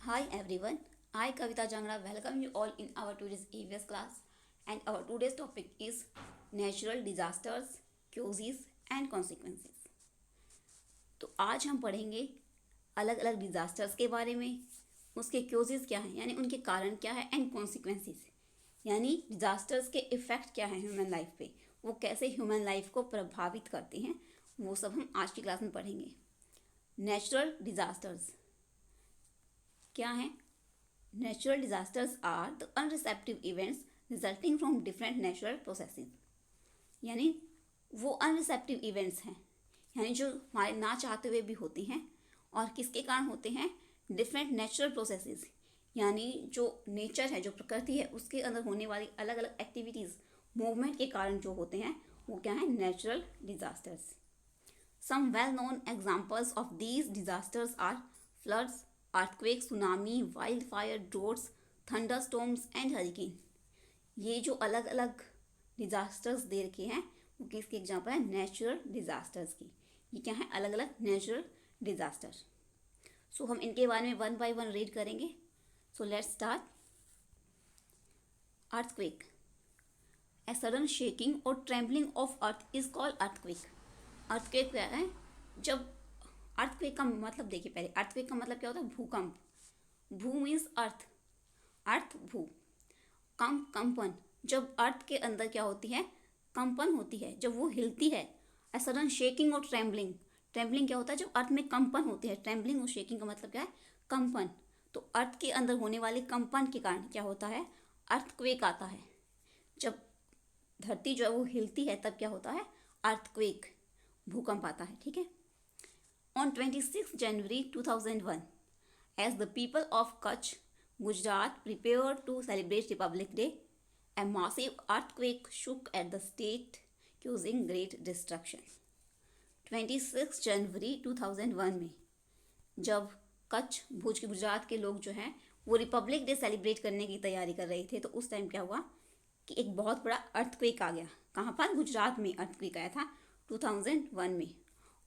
Hi everyone, I Kavita Jangra welcome you all in our today's EVS class, and our today's topic is natural disasters, causes and consequences. तो आज हम पढ़ेंगे अलग अलग disasters के बारे में, उसके क्योजेस क्या हैं यानी उनके कारण क्या है एंड कॉन्सिक्वेंसेस यानी डिजास्टर्स के इफ़ेक्ट क्या हैं ह्यूमन लाइफ पे, वो कैसे ह्यूमन लाइफ को प्रभावित करते हैं, वो सब हम आज की क्लास में पढ़ेंगे। नेचुरल डिजास्टर्स क्या हैं? Natural disasters are the unreceptive events resulting from different natural processes। यानी वो अनरिसेप्टिव इवेंट्स हैं, यानी जो हमारे ना चाहते हुए भी होते हैं और किसके कारण होते हैं? डिफरेंट नेचुरल प्रोसेसेस, यानी जो नेचर है, जो प्रकृति है, उसके अंदर होने वाली अलग अलग एक्टिविटीज़, मूवमेंट के कारण जो होते हैं वो क्या है? Natural disasters. Some well-known examples of these disasters are floods, earthquakes, tsunami, wildfire, droughts, thunderstorms and hurricane। ये जो अलग अलग डिजास्टर्स दे रखे हैं वो किसके एग्जाम्पल है? नेचुरल डिजास्टर्स की। ये क्या है? अलग अलग नेचुरल डिजास्टर। सो हम इनके बारे में वन बाय वन रीड करेंगे। So let's start. Earthquake, a sudden shaking और trembling of earth is called earthquake. Earthquake क्या है? जब अर्थक्वेक का मतलब देखिए, पहले अर्थक्वेक का मतलब क्या होता है? भूकंप। भू मीन्स अर्थ, अर्थ भू। कंपन, जब अर्थ के अंदर क्या होती है? कंपन होती है, जब वो हिलती है। ए सडन शेकिंग और ट्रेम्बलिंग, ट्रेम्बलिंग क्या होता है? जब अर्थ में कंपन होती है। ट्रेम्बलिंग और शेकिंग का मतलब क्या है? कंपन। तो अर्थ के अंदर होने वाले कंपन के कारण क्या होता है? अर्थक्वेक आता है। जब धरती जो है वो हिलती है तब क्या होता है? अर्थक्वेक, भूकंप आता है। ठीक है। On 26 January 2001, as the people of Kutch, Gujarat prepared to celebrate Republic Day, a massive earthquake shook at the state, causing great destruction। 26 जनवरी 2001 में जब कच्छ, भुज के गुजरात के लोग जो हैं वो रिपब्लिक डे सेलिब्रेट करने की तैयारी कर रहे थे, तो उस टाइम क्या हुआ कि एक बहुत बड़ा अर्थक्वेक आ गया। कहाँ पर? गुजरात में अर्थक्वेक आया था 2001 में,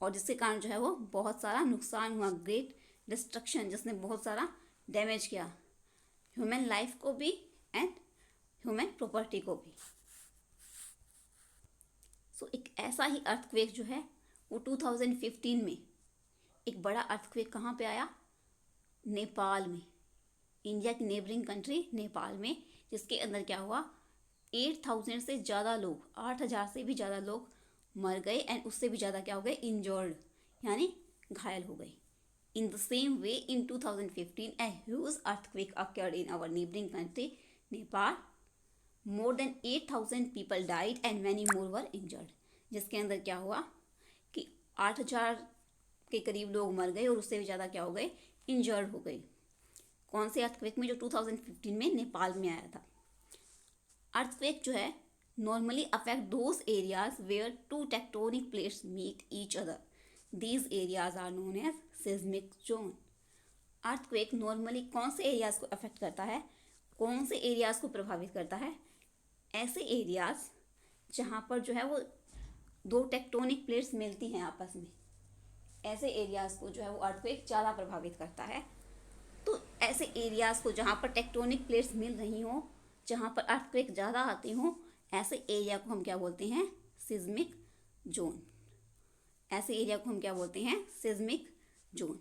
और जिसके कारण जो है वो बहुत सारा नुकसान हुआ, ग्रेट डिस्ट्रक्शन, जिसने बहुत सारा डैमेज किया ह्यूमन लाइफ को भी एंड ह्यूमन प्रॉपर्टी को भी। सो एक ऐसा ही अर्थक्वेक जो है वो 2015 में एक बड़ा अर्थक्वेक कहाँ पे आया? नेपाल में, इंडिया की नेबरिंग कंट्री नेपाल में, जिसके अंदर क्या हुआ? 8,000 से ज़्यादा लोग, 8,000 से भी ज़्यादा लोग मर गए एंड उससे भी ज़्यादा क्या हो गए? इंजर्ड, यानी घायल हो गए। In the same way in 2015 a huge earthquake occurred in our neighboring country Nepal। More than 8,000 people died and many more were injured। जिसके अंदर क्या हुआ कि 8,000 के करीब लोग मर गए और उससे भी ज़्यादा क्या हो गए? इंजर्ड हो गए। कौन से अर्थक्वेक में? जो 2015 में नेपाल में आया था। अर्थक्वेक जो है normally affect those areas where two tectonic plates meet each other। These areas are known as seismic zone। Earthquake normally कौन से एरियाज को अफेक्ट करता है? कौन से एरियाज को प्रभावित करता है? ऐसे एरियाज जहाँ पर जो है वो दो टेक्टोनिक प्लेट्स मिलती हैं आपस में, ऐसे एरियाज को जो है वो अर्थक्वेक ज़्यादा प्रभावित करता है। तो ऐसे एरियाज को जहाँ पर टेक्टोनिक प्लेट्स मिल रही हों, जहाँ पर अर्थक्वेक ज़्यादा आते हों, ऐसे एरिया को हम क्या बोलते हैं? Seismic zone. ऐसे एरिया को हम क्या बोलते हैं? Seismic zone.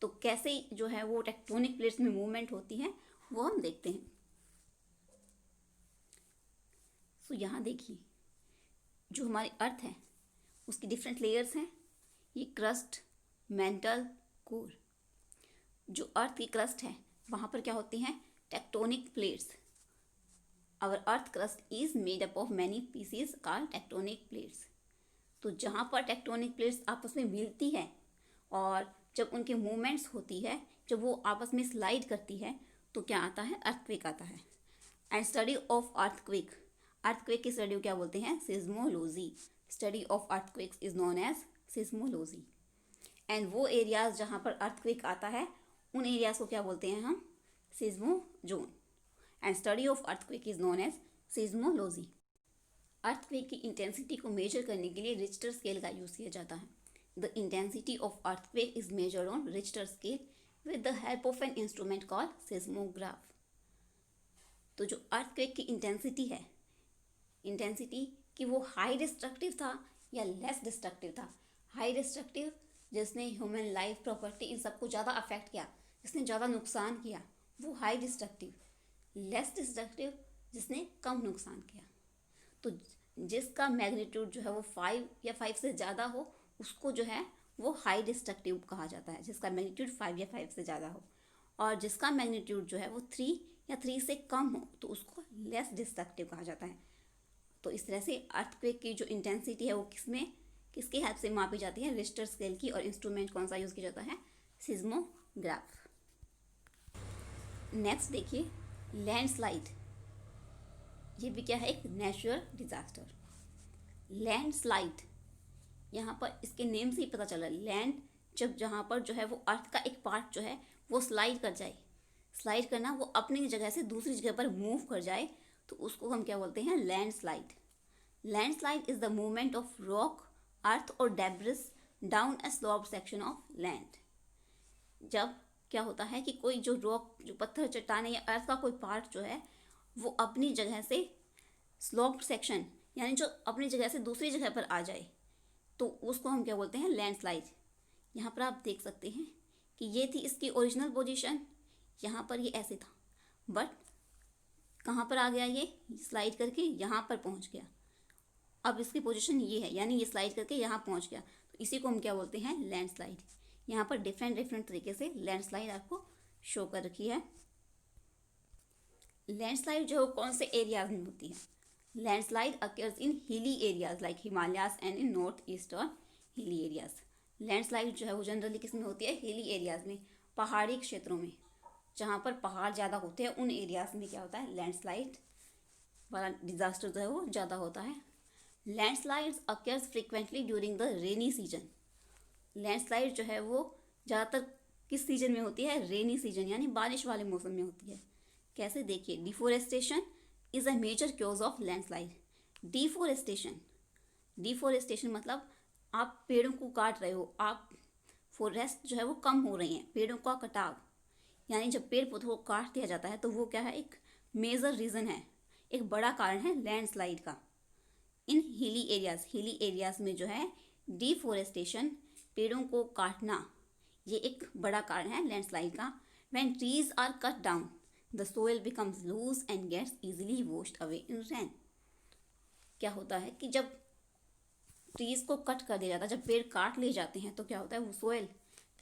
तो कैसे जो है वो टेक्टोनिक प्लेट्स में मूवमेंट होती है वो हम देखते हैं। तो यहाँ देखिए, जो हमारी अर्थ है उसकी डिफरेंट लेयर्स हैं। ये क्रस्ट, मेंटल, कोर। जो अर्थ की क्रस्ट है वहाँ पर क्या होती हैं? Tectonic plates. Our earth crust is made up of many pieces called tectonic plates. तो जहाँ पर टेक्टोनिक प्लेट्स आपस में मिलती है और जब उनके मूवमेंट्स होती है, जब वो आपस में स्लाइड करती है, तो क्या आता है? अर्थक्वेक आता है। And study of earthquake, earthquake की स्टडी को क्या बोलते हैं? Seismology. Study of earthquakes is known as seismology. And वो एरियाज जहाँ पर अर्थक्वेक आता है उन एरियाज को क्या बोलते हैं हम? Seismo zone. And study of earthquake is known as seismology. Earthquake की इंटेंसिटी को मेजर करने के लिए रिक्टर स्केल का यूज़ किया जाता है। The intensity of earthquake is measured on Richter scale with the help of an instrument called seismograph. तो जो अर्थक्वेक की इंटेंसिटी कि वो हाई डिस्ट्रक्टिव था या लेस डिस्ट्रक्टिव था. हाई डिस्ट्रक्टिव जिसने ह्यूमन लाइफ, प्रॉपर्टी, इन सबको ज़्यादा अफेक्ट किया, जिसने ज़्यादा नुकसान किया, वो हाई डिस्ट्रक्टिव. लेस डिस्ट्रक्टिव जिसने कम नुकसान किया. तो जिसका मैग्नीट्यूड जो है वो 5 या 5 से ज़्यादा हो उसको जो है वो हाई डिस्ट्रक्टिव कहा जाता है, जिसका मैग्नीट्यूड 5 या 5 से ज़्यादा हो. और जिसका मैग्नीट्यूड जो है वो 3 या 3 से कम हो तो उसको लेस डिस्ट्रक्टिव कहा जाता है. तो इस तरह से अर्थक्वेक की जो इंटेंसिटी है वो किसके हेल्प से मापी जाती है? रिश्टर स्केल की. और इंस्ट्रूमेंट कौन सा यूज़ किया जाता है? सिस्मोग्राफ. नेक्स्ट देखिए लैंडस्लाइड. ये भी क्या है? एक नेचुरल डिजास्टर. लैंडस्लाइड यहाँ पर इसके नेम से ही पता चला. लैंड जब जहाँ पर जो है वो अर्थ का एक पार्ट जो है वो स्लाइड कर जाए, स्लाइड करना, वो अपनी जगह से दूसरी जगह पर मूव कर जाए तो उसको हम क्या बोलते हैं? Landslide. Landslide is the movement of rock, earth और debris down a slope section of land. जब क्या होता है कि कोई जो रॉक, जो पत्थर, चट्टाने या अर्थ का कोई पार्ट जो है वो अपनी जगह से स्लोप सेक्शन यानी जो अपनी जगह से दूसरी जगह पर आ जाए तो उसको हम क्या बोलते हैं? लैंडस्लाइड. यहाँ पर आप देख सकते हैं कि ये थी इसकी ओरिजिनल पोजीशन. यहाँ पर ये ऐसे था, बट कहाँ पर आ गया? ये स्लाइड करके यहाँ पर पहुँच गया. अब इसकी पोजीशन ये है, यानी ये स्लाइड करके यहाँ पहुँच गया. तो इसी को हम क्या बोलते हैं? लैंडस्लाइड. यहाँ पर डिफरेंट तरीके से लैंडस्लाइड आपको शो कर रखी है. लैंडस्लाइड जो है कौन से एरियाज में होती है? Landslide occurs in hilly areas like Himalayas and in north eastern hilly areas. Landslide जो है वो जनरली किस में होती है? हिली एरियाज में, पहाड़ी क्षेत्रों में, जहाँ पर पहाड़ ज़्यादा होते हैं उन एरियाज में क्या होता है? लैंडस्लाइड वाला डिजास्टर जो है वो ज़्यादा होता है. Landslides occurs frequently during the rainy season. Landslide जो है वो ज़्यादातर किस सीजन में होती है? रेनी सीजन यानी बारिश वाले मौसम में होती है. कैसे? देखिए, deforestation is a major cause of landslide. Deforestation मतलब आप पेड़ों को काट रहे हो, आप फॉरेस्ट जो है वो कम हो रही हैं, पेड़ों का कटाव. यानी जब पेड़ पौधों को काट दिया जाता है तो वो क्या है? एक मेजर रीज़न है, एक बड़ा कारण है लैंडस्लाइड का. इन हिली एरियाज में जो है डिफोरेस्टेशन, पेड़ों को काटना, ये एक बड़ा कारण है लैंडस्लाइड का. When trees are cut down the soil becomes loose and gets easily washed away in rain. क्या होता है कि जब ट्रीज को कट कर दिया जाता है, जब पेड़ काट लिए जाते हैं तो क्या होता है? वो सोइल,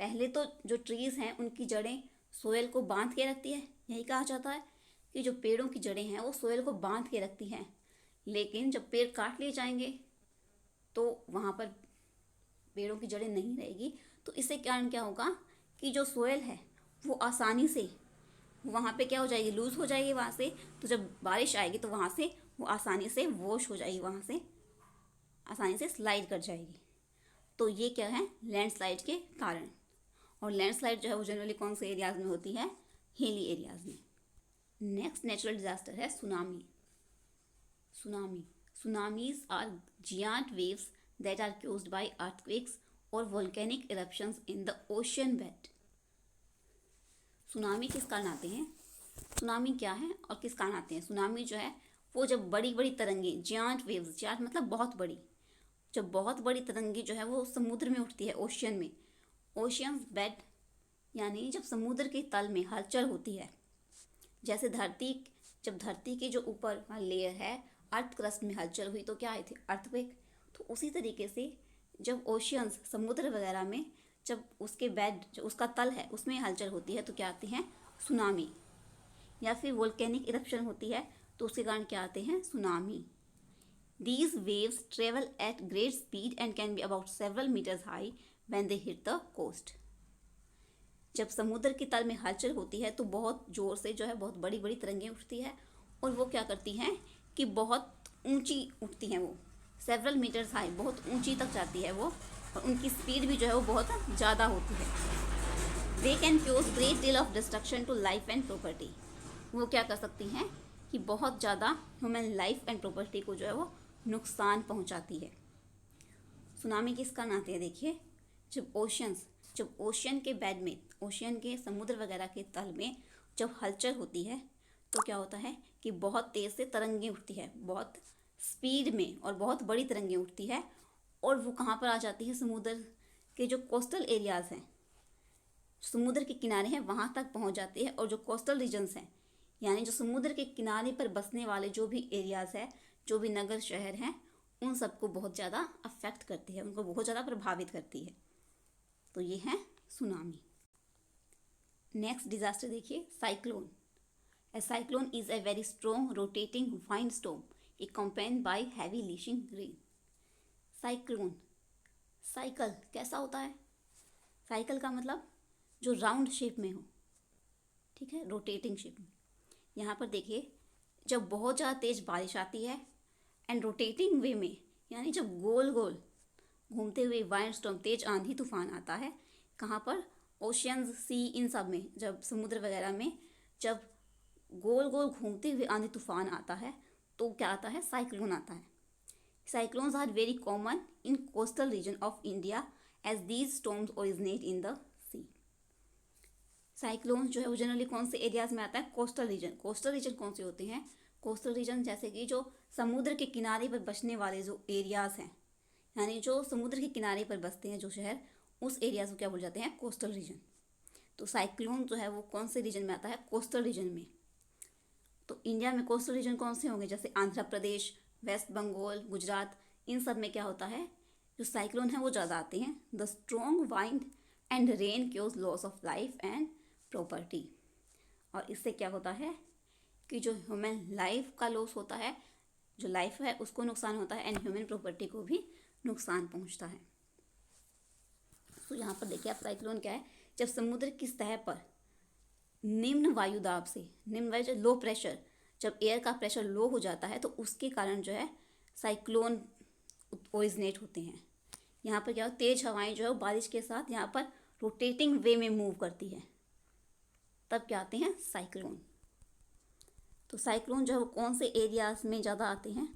पहले तो जो ट्रीज हैं उनकी जड़ें सोइल को बांध के रखती है. यही कहा जाता है कि जो पेड़ों की जड़ें हैं वो सोइल को बांध के रखती हैं. लेकिन जब पेड़ काट लिए जाएंगे तो वहाँ पर पेड़ों की जड़ें नहीं रहेगी. तो इससे कारण क्या होगा कि जो सोइल है वो आसानी से वहाँ पे क्या हो जाएगी? लूज़ हो जाएगी वहाँ से. तो जब बारिश आएगी तो वहाँ से वो आसानी से वॉश हो जाएगी, वहाँ से आसानी से स्लाइड कर जाएगी. तो ये क्या है? लैंडस्लाइड के कारण. और लैंडस्लाइड जो है वो जनरली कौन से एरियाज में होती है? हिली एरियाज में. नेक्स्ट नेचुरल डिजास्टर है tsunami. Tsunamis are giant waves that are caused by earthquakes or volcanic eruptions in the ocean bed. Tsunami किस कारण आते हैं? सुनामी क्या है और किस कारण आते हैं? सुनामी जो है वो जब बड़ी बड़ी तरंगें, जियांट वेव्स, जियांट मतलब बहुत बड़ी, जब बहुत बड़ी तरंगें जो है वो समुद्र में उठती है, ओशियन में. ओशियन बेड यानी जब समुद्र के तल में हलचल होती है. जैसे जब धरती के जो ऊपर वाला लेयर है, अर्थ क्रस्ट में हलचल हुई तो क्या आई थी? अर्थक्वेक. तो उसी तरीके से जब ओशियंस, समुद्र वगैरह में जब उसके बेड, जो उसका तल है उसमें हलचल होती है तो क्या आती हैं? सुनामी. या फिर वोल्केनिक इरप्शन होती है तो उसके कारण क्या आते हैं? Tsunami. These waves travel at great speed and can be about several meters high when they hit the coast. जब समुद्र के तल में हलचल होती है तो बहुत ज़ोर से जो है बहुत बड़ी बड़ी तरंगें उठती है और वो क्या करती हैं कि बहुत ऊंची उठती हैं. वो सेवरल मीटर्स हाई, बहुत ऊंची तक जाती है वो, और उनकी स्पीड भी जो है वो बहुत ज़्यादा होती है. They can cause great deal of destruction to life and property. वो क्या कर सकती हैं कि बहुत ज़्यादा ह्यूमन लाइफ एंड प्रॉपर्टी को जो है वो नुकसान पहुंचाती है. सुनामी किस कारण आते हैं? देखिए, जब ओशंस, जब ओशियन के बेड में, ओशियन के समुद्र वगैरह के तल में जब हलचल होती है तो क्या होता है कि बहुत तेज़ से तरंगें उठती है, बहुत स्पीड में, और बहुत बड़ी तरंगें उठती है। और वो कहाँ पर आ जाती है, समुद्र के जो कोस्टल एरियाज़ हैं, समुद्र के किनारे हैं, वहाँ तक पहुँच जाती है। और जो कोस्टल रीजन्स हैं, यानी जो समुद्र के किनारे पर बसने वाले जो भी एरियाज़ है, जो भी नगर शहर हैं, उन सबको बहुत ज़्यादा अफेक्ट करती है, उनको बहुत ज़्यादा प्रभावित करती है। तो ये है सुनामी। नेक्स्ट डिजास्टर देखिए, cyclone. A cyclone is a very strong rotating windstorm accompanied by heavy leashing rain. Cyclone, cycle कैसा होता है? साइकिल का मतलब जो राउंड शेप में हो, ठीक है, रोटेटिंग शेप में। यहाँ पर देखिए, जब बहुत ज़्यादा तेज़ बारिश आती है एंड रोटेटिंग वे में, यानी जब गोल गोल घूमते हुए वाइंड स्टॉर्म, तेज आंधी तूफान आता है, कहाँ पर? ओशियंस, सी, इन सब में, जब समुद्र वगैरह में जब गोल गोल घूमते हुए आंधी तूफान आता है तो क्या आता है? साइक्लोन आता है। Cyclones are very common in coastal region of India as these storms originate in the sea. Cyclone जो है वो जनरली कौन से एरियाज में आता है? Coastal region. कोस्टल रीजन कौन से होते हैं? कोस्टल रीजन जैसे कि जो समुद्र के किनारे पर बसने वाले जो एरियाज हैं, यानी जो समुद्र के किनारे पर बसते हैं जो शहर, उस एरियाज को क्या बोल जाते हैं? Coastal region. तो साइक्लोन जो है वो कौन से रीजन में आता है? कोस्टल रीजन में। तो इंडिया में कोस्टल रीजन कौन से होंगे? जैसे आंध्र प्रदेश, वेस्ट बंगाल, गुजरात, इन सब में क्या होता है, जो साइक्लोन है वो ज़्यादा आते हैं। The strong wind and rain chaos loss of life and property. और इससे क्या होता है कि जो ह्यूमन लाइफ का लॉस होता है, जो लाइफ है उसको नुकसान होता है, एंड ह्यूमन प्रॉपर्टी को भी नुकसान पहुंचता है। तो यहाँ पर देखिए आप, साइक्लोन क्या है? जब समुद्र की सतह पर निम्न वायुदाब से, निम्न वायु जो लो प्रेशर, जब एयर का प्रेशर लो हो जाता है तो उसके कारण जो है साइक्लोन ओरिजिनेट होते हैं। यहाँ पर क्या हो, तेज हवाएं जो है बारिश के साथ यहाँ पर रोटेटिंग वे में मूव करती है, तब क्या आते हैं? साइक्लोन। तो साइक्लोन जो है वो कौन से एरियाज में ज़्यादा आते हैं?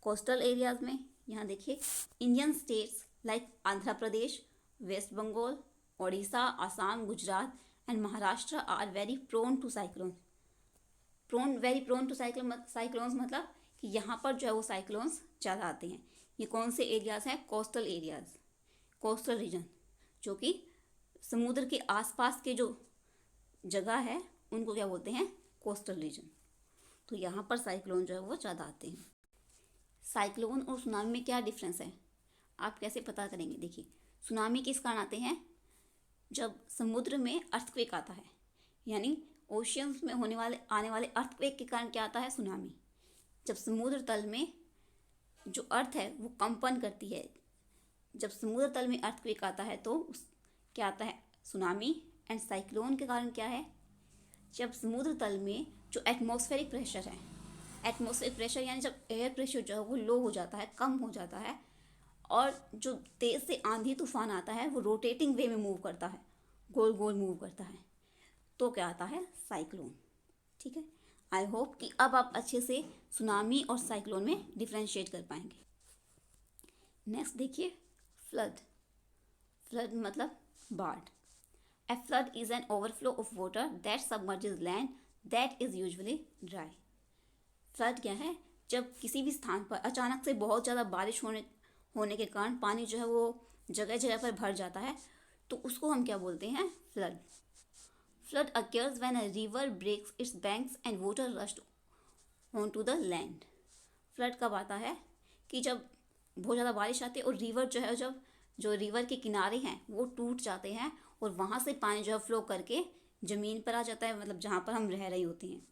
कोस्टल एरियाज में। यहाँ देखिए, Indian states like Andhra Pradesh, West Bengal, Odisha, Assam, Gujarat and Maharashtra are very prone to cyclone. Very prone to cyclones मतलब कि यहाँ पर जो है वो साइक्लोन्स ज़्यादा आते हैं। ये कौन से एरियाज हैं? कोस्टल एरियाज, कोस्टल रीजन, जो कि समुद्र के आसपास के जो जगह है उनको क्या बोलते हैं? Coastal region. तो यहाँ पर साइक्लोन जो है वो ज़्यादा आते हैं। साइक्लोन और सुनामी में क्या डिफरेंस है, आप कैसे पता करेंगे? देखिए, सुनामी किस कारण आते हैं? जब समुद्र में अर्थक्वेक आता है, यानी ओशियंस में आने वाले अर्थक्वेक के कारण क्या आता है? सुनामी। जब समुद्र तल में जो अर्थ है वो कंपन करती है, जब समुद्र तल में अर्थक्वेक आता है तो क्या आता है? सुनामी। एंड साइक्लोन के कारण क्या है? जब समुद्र तल में जो एटमॉस्फेरिक प्रेशर है, एटमॉस्फेरिक प्रेशर यानी जब एयर प्रेशर जो है वो लो हो जाता है, कम हो जाता है, और जो तेज़ से आंधी तूफान आता है वो रोटेटिंग वे में मूव करता है, गोल गोल मूव करता है, तो क्या आता है? साइक्लोन। ठीक है, आई होप कि अब आप अच्छे से सुनामी और साइक्लोन में डिफ्रेंशिएट कर पाएंगे। नेक्स्ट देखिए, फ्लड। फ्लड मतलब बाढ़। A flood is an overflow of water that submerges land that is usually dry. Flood क्या है? जब किसी भी स्थान पर अचानक से बहुत ज़्यादा बारिश होने के कारण पानी जो है वो जगह जगह पर भर जाता है, तो उसको हम क्या बोलते हैं? Flood. Flood occurs when a river breaks its banks and water rushed on to the land. Flood कब आता है? कि जब बहुत ज़्यादा बारिश आती है और रिवर जो है, जब जो रिवर के किनारे हैं वो टूट जाते हैं और वहाँ से पानी जो है फ्लो करके ज़मीन पर आ जाता है, मतलब जहाँ पर हम रह रही होती हैं।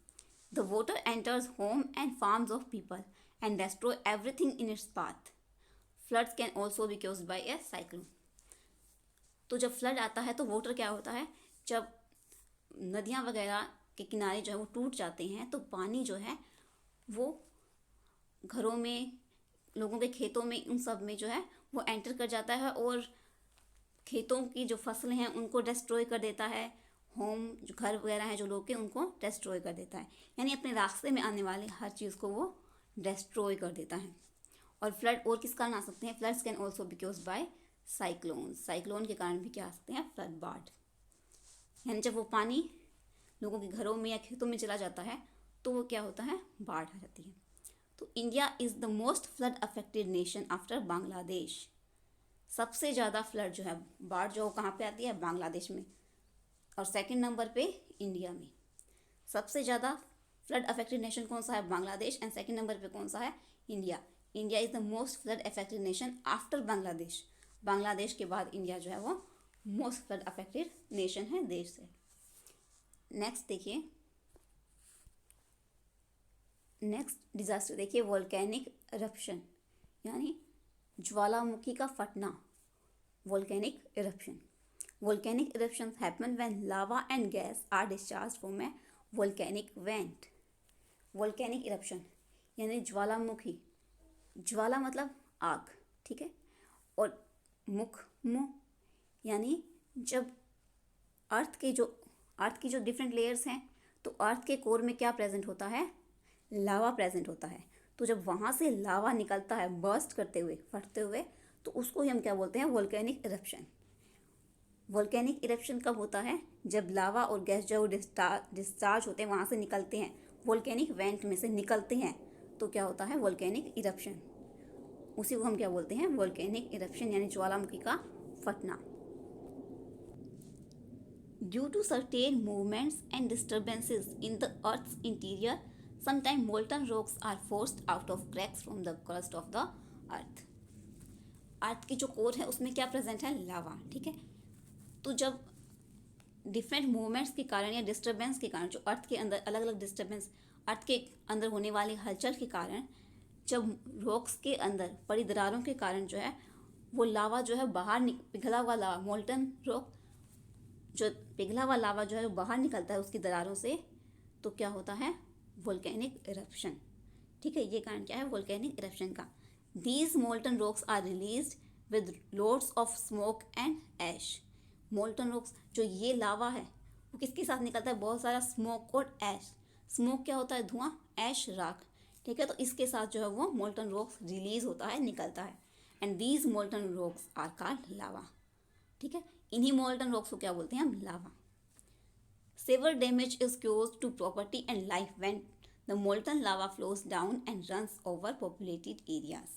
The water enters home and farms of people and destroy everything in its path. Floods can also be caused by A cyclone. तो जब फ्लड आता है तो वाटर क्या होता है? जब नदियाँ वगैरह के किनारे जो है वो टूट जाते हैं तो पानी जो है वो घरों में, लोगों के खेतों में, उन सब में जो है वो एंटर कर जाता है और खेतों की जो फसलें हैं उनको डिस्ट्रॉय कर देता है। होम, जो घर वगैरह हैं जो लोग के, उनको डिस्ट्रॉय कर देता है, यानी अपने रास्ते में आने वाले हर चीज़ को वो डिस्ट्रॉय कर देता है। और फ्लड और किस कारण आ सकते हैं? Floods can also be caused by cyclone के कारण भी क्या आ सकते हैं, फ्लड, बाढ़। यानी जब वो पानी लोगों के घरों में या खेतों में चला जाता है तो वो क्या होता है, बाढ़ आ जाती है। तो India is the most flood affected nation after Bangladesh. सबसे ज़्यादा फ्लड जो है, बाढ़ जो कहाँ पे आती है, बांग्लादेश में, और सेकंड नंबर पे इंडिया में। सबसे ज़्यादा फ्लड अफेक्टेड नेशन कौन सा है, बांग्लादेश, एंड सेकंड नंबर पे कौन सा है, India. India is the most flood affected nation after Bangladesh. Bangladesh के बाद इंडिया जो है वो मोस्ट फ्लड अफेक्टेड नेशन है, देश है। नेक्स्ट देखिए, नेक्स्ट डिजास्टर देखिए, वोल्केनिक इरप्शन, यानी ज्वालामुखी का फटना, volcanic eruption. Volcanic eruptions happen when lava and gas are discharged from a volcanic vent. Volcanic eruption यानी ज्वालामुखी, ज्वाला मतलब आग, ठीक है, और मुंह यानी जब अर्थ की जो डिफरेंट लेयर्स हैं, तो अर्थ के कोर में क्या प्रेजेंट होता है, लावा प्रेजेंट होता है। तो जब वहाँ से लावा निकलता है बर्स्ट करते हुए, फटते हुए, तो उसको ही हम क्या बोलते हैं, वोल्केनिक इरप्शन। वोल्केनिक इरप्शन कब होता है, जब लावा और गैस जो डिस्चार्ज होते हैं वहाँ से निकलते हैं, वोल्केनिक वेंट में से निकलते हैं, तो क्या होता है, वोल्केनिक इरप्शन। उसी को हम क्या बोलते हैं, वोल्केनिक इरप्शन, यानी ज्वालामुखी का फटना। Due to certain movements and disturbances in the earth's interior, sometime molten rocks are forced out of cracks from the crust of the earth. Earth की जो कोर है उसमें क्या प्रेजेंट है, लावा, ठीक है। तो जब डिफरेंट मूवमेंट्स के कारण या डिस्टर्बेंस के कारण, जो अर्थ के अंदर अलग अलग डिस्टर्बेंस, अर्थ के अंदर होने वाली हलचल के कारण, जब रॉक्स के अंदर पड़ी दरारों के कारण जो है वो लावा जो है बाहर पिघला हुआ लावा, मोल्टन रॉक, जो पिघला हुआ लावा जो है वो बाहर निकलता है उसकी दरारों से, तो क्या होता है, वोल्केनिक इरप्शन, ठीक है। ये कारण क्या है, वोल्केनिक इरप्शन का। These molten rocks are released with loads of smoke and ash. Molten rocks, जो ये लावा है वो किसके साथ निकलता है, बहुत सारा स्मोक और ऐश। स्मोक क्या होता है, धुआं, ऐश राख, ठीक है। तो इसके साथ जो है वो मोल्टन रॉक्स रिलीज होता है, निकलता है, and these molten rocks are called lava, ठीक है। इन्हीं मोल्टन रॉक्स को क्या बोलते हैं हम, lava. Severe damage is cause to property and life when the molten lava flows down and runs over populated areas.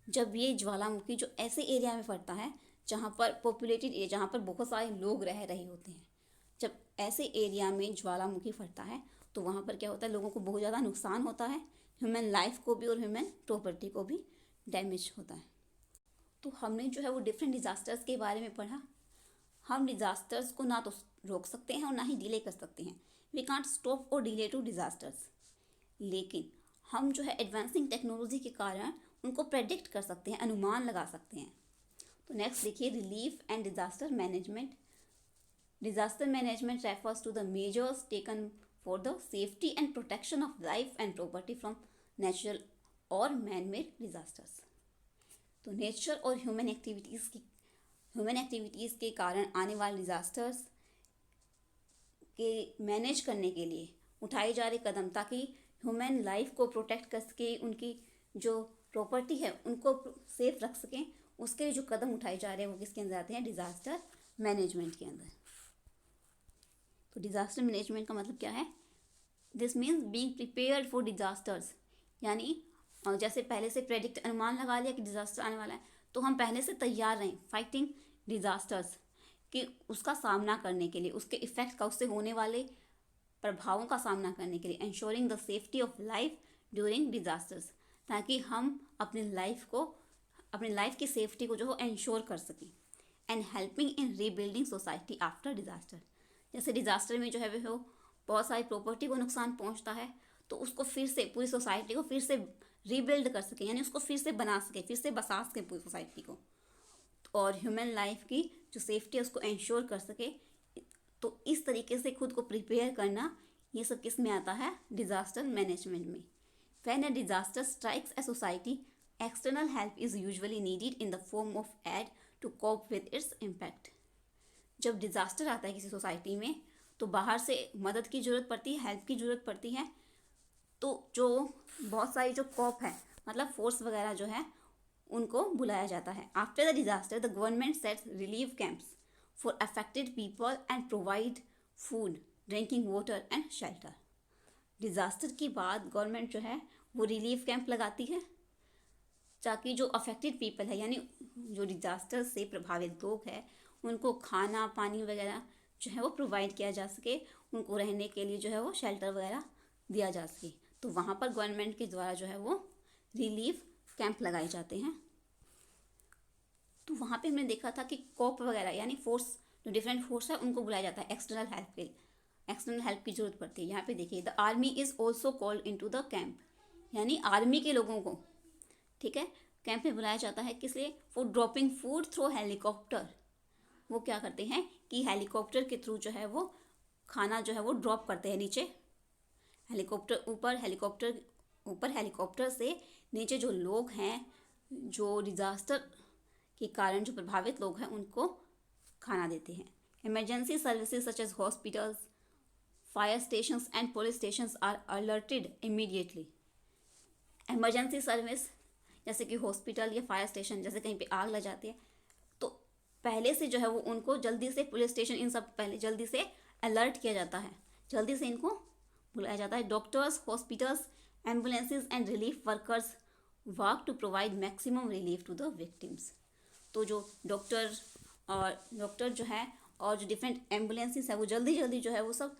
जब ये ज्वालामुखी जो ऐसे एरिया में फटता है जहाँ पर पॉपुलेटेड एरिया, जहाँ पर बहुत सारे लोग रह रहे होते हैं, जब ऐसे एरिया में ज्वालामुखी फटता है तो वहाँ पर क्या होता है, लोगों को बहुत ज़्यादा नुकसान होता है, ह्यूमन लाइफ को भी और ह्यूमन प्रॉपर्टी को भी डैमेज होता है। तो हमने जो है वो डिफरेंट डिज़ास्टर्स के बारे में पढ़ा। हम डिज़ास्टर्स को ना तो रोक सकते हैं और ना ही डिले कर सकते हैं, वी कांट स्टॉप और डिले टू डिज़ास्टर्स, लेकिन हम जो है एडवांसिंग टेक्नोलॉजी के कारण उनको प्रेडिक्ट कर सकते हैं, अनुमान लगा सकते हैं। तो नेक्स्ट देखिए, relief and disaster management. Disaster management refers to the measures taken for the safety and protection of life and property from natural or man made disasters. तो नेचर और ह्यूमन एक्टिविटीज़ के कारण आने वाले डिजास्टर्स के manage करने के लिए उठाए जा रहे कदम, ताकि ह्यूमन लाइफ को प्रोटेक्ट कर सके, उनकी जो प्रॉपर्टी है उनको सेफ रख सकें, उसके जो कदम उठाए जा रहे हैं वो किसके अंदर आते हैं, डिज़ास्टर मैनेजमेंट के अंदर। तो डिज़ास्टर मैनेजमेंट का मतलब क्या है, this means being prepared for disasters, यानी जैसे पहले से प्रेडिक्ट, अनुमान लगा लिया कि डिज़ास्टर आने वाला है, तो हम पहले से तैयार रहें फाइटिंग डिज़ास्टर्स, कि उसका सामना करने के लिए, उसके इफ़ेक्ट का, उससे होने वाले प्रभावों का सामना करने के लिए, ensuring the safety of life during disasters, ताकि हम अपनी लाइफ की सेफ्टी को जो है इंश्योर कर सकें। And helping in rebuilding society after disaster. जैसे डिज़ास्टर में जो है वो बहुत सारी प्रॉपर्टी को नुकसान पहुंचता है, तो उसको फिर से, पूरी सोसाइटी को फिर से रीबिल्ड कर सकें, यानी उसको फिर से बना सके, फिर से बसा सकें पूरी सोसाइटी को, और ह्यूमन लाइफ की जो सेफ्टी है उसको इंश्योर कर सके। तो इस तरीके से खुद को प्रिपेयर करना, ये सब किस में आता है, डिज़ास्टर मैनेजमेंट में। When a disaster strikes a society, external help is usually needed in the form of aid to cope with its impact. जब डिज़ास्टर आता है किसी सोसाइटी में तो बाहर से मदद की ज़रूरत पड़ती है, हेल्प की ज़रूरत पड़ती है। तो जो बहुत सारी जो कॉप है, मतलब फोर्स वगैरह जो है, उनको बुलाया जाता है। After the disaster the government sets relief camps for affected people and provide food, drinking water and shelter. Disaster के बाद गवर्नमेंट जो है वो रिलीफ कैंप लगाती है ताकि जो अफेक्टेड पीपल है यानी जो डिजास्टर से प्रभावित लोग हैं उनको खाना पानी वगैरह जो है वो प्रोवाइड किया जा सके, उनको रहने के लिए जो है वो शेल्टर वगैरह दिया जा सके। तो वहाँ पर गवर्नमेंट के द्वारा जो है वो रिलीफ कैंप लगाए जाते हैं। तो वहाँ पे हमने देखा था कि कॉप वगैरह यानी फोर्स, जो डिफरेंट फोर्स है उनको बुलाया जाता है एक्सटर्नल हेल्प के लिए, एक्सटर्नल हेल्प की जरूरत पड़ती है। यहाँ पे देखिए the army is also called in to the camp, यानी आर्मी के लोगों को, ठीक है, कैंप में बुलाया जाता है। किस लिए? For dropping food through helicopter. वो क्या करते हैं कि हेलीकॉप्टर के थ्रू जो है वो खाना जो है वो ड्रॉप करते हैं नीचे, हेलीकॉप्टर ऊपर हेलीकॉप्टर से नीचे जो लोग हैं, जो डिज़ास्टर के कारण जो प्रभावित लोग हैं उनको खाना देते हैं। Emergency services such as hospitals, fire stations and police stations are alerted immediately. Emergency service जैसे कि हॉस्पिटल या फायर स्टेशन, जैसे कहीं पे आग लग जाती है तो पहले से जो है वो उनको जल्दी से, पुलिस स्टेशन, इन सब पहले जल्दी से अलर्ट किया जाता है, जल्दी से इनको बुलाया जाता है। Doctors, hospitals, ambulances and relief workers work to provide maximum relief to the victims. तो जो डॉक्टर जो है और जो डिफरेंट एम्बुलेंसेस है वो जल्दी जल्दी जो है वो सब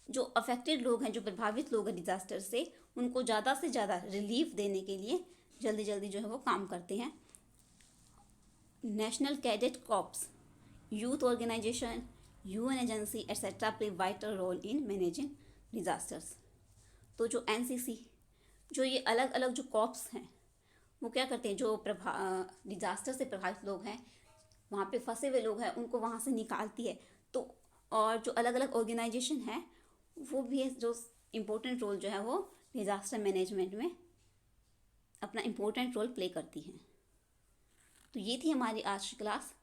जो अफेक्टेड लोग हैं, जो प्रभावित लोग हैं डिज़ास्टर से, उनको ज़्यादा से ज़्यादा रिलीफ देने के लिए जल्दी जल्दी जो है वो काम करते हैं। National Cadet Corps, youth organisation, UN agency etcetera play vital role in managing disasters. तो जो एनसीसी, जो ये अलग अलग जो कॉर्प्स हैं वो क्या करते हैं, जो डिज़ास्टर से प्रभावित लोग हैं, वहाँ पे फंसे हुए लोग हैं, उनको वहाँ से निकालती है। तो और जो अलग अलग ऑर्गेनाइजेशन है वो भी जो इम्पोर्टेंट रोल जो है वो डिज़ास्टर मैनेजमेंट में अपना इम्पोर्टेंट रोल प्ले करती हैं। तो ये थी हमारी आज की class,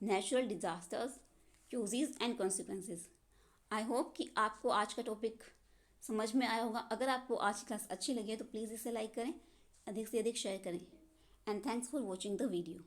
natural disasters, uses and consequences. I hope कि आपको आज का टॉपिक समझ में आया होगा। अगर आपको आज की क्लास अच्छी लगी है तो प्लीज़ इसे लाइक करें, अधिक से अधिक शेयर करें, and thanks for watching the video.